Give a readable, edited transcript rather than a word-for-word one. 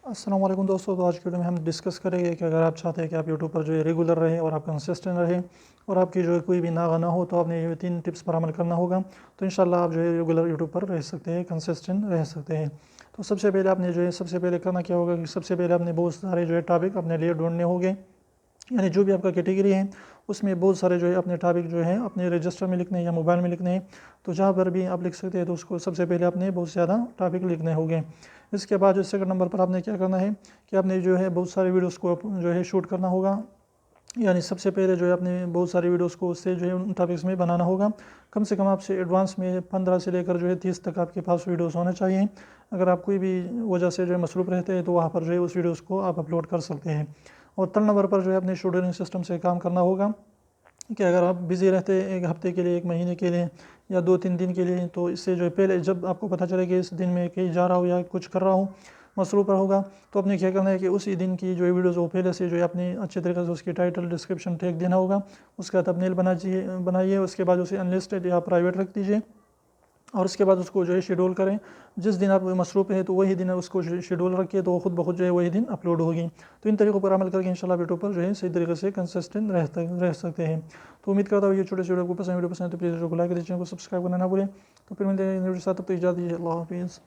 السلام علیکم دوستو، تو آج کی ویڈیو میں ہم ڈسکس کریں گے کہ اگر آپ چاہتے ہیں کہ آپ یوٹیوب پر جو ہے ریگولر رہیں اور آپ کنسسٹنٹ رہیں اور آپ کی جو ہے کوئی بھی ناغہ نہ ہو، تو آپ نے یہ 3 ٹپس پر عمل کرنا ہوگا، تو انشاءاللہ آپ جو ہے ریگولر یوٹیوب پر رہ سکتے ہیں، کنسسٹنٹ رہ سکتے ہیں۔ تو سب سے پہلے آپ نے جو ہے سب سے پہلے کرنا کیا ہوگا کہ سب سے پہلے آپ نے بہت سارے جو ہے ٹاپک اپنے لیے ڈھونڈنے ہوں گے، یعنی جو بھی آپ کا کیٹیگری ہے اس میں بہت سارے جو ہے اپنے ٹاپک جو ہیں اپنے رجسٹر میں لکھنے ہیں یا موبائل میں لکھنے ہیں، تو جہاں پر بھی آپ لکھ سکتے ہیں تو اس کو سب سے پہلے آپ نے بہت زیادہ ٹاپک لکھنے ہوں گے۔ اس کے بعد جو سیکنڈ نمبر پر آپ نے کیا کرنا ہے کہ آپ نے جو ہے بہت سارے ویڈیوز کو جو ہے شوٹ کرنا ہوگا، یعنی سب سے پہلے جو ہے اپنے بہت ساری ویڈیوز کو اس سے جو ہے ان ٹاپکس میں بنانا ہوگا۔ کم سے کم آپ سے ایڈوانس میں 15 سے لے کر جو ہے 30 تک آپ کے پاس ویڈیوز ہونا چاہیے۔ اگر آپ کوئی بھی وجہ سے جو ہے مصروف رہتے ہیں تو وہاں پر جو ہے اس ویڈیوز کو آپ اپلوڈ کر سکتے ہیں۔ اور 3 نمبر پر جو ہے اپنے شیڈولنگ سسٹم سے کام کرنا ہوگا کہ اگر آپ بزی رہتے ہیں 1 ہفتے کے لیے، 1 مہینے کے لیے یا 2-3 دن کے لیے، تو اس سے جو ہے پہلے جب آپ کو پتہ چلے کہ اس دن میں کہیں جا رہا ہوں یا کچھ کر رہا ہوں، مصروف ہوگا، تو اپنے کیا کرنا ہے کہ اسی دن کی جو ویڈیوز وہ پہلے سے جو ہے اپنے اچھے طریقے سے اس کی ٹائٹل، ڈسکرپشن ٹیگ دینا ہوگا، اس کا تھمبنیل بنائیے، اس کے بعد اسے انلسٹڈ یا پرائیویٹ رکھ دیجیے، اور اس کے بعد اس کو جو ہے شیڈول کریں۔ جس دن آپ مصروف ہیں تو وہی دن اس کو شیڈول رکھیے، تو خود بخود جو ہے وہی دن اپلوڈ ہوگی۔ تو ان طریقوں پر عمل کر کے انشاءاللہ یوٹیوب پر جو ہے صحیح طریقے سے کنسسٹنٹ رہ سکتے ہیں۔ تو امید کرتا ہوں یہ چھوٹے سے ویڈیو کو پسند ہے تو پلیز ویڈیو کو لائک کر دیجیے، چینل کو سبسکرائب کرنا نہ بھولیں۔ تو پھر ملتے ہیں نیو ویڈیو کے ساتھ، تب تک اجازت دیجیے، اللہ حافظ۔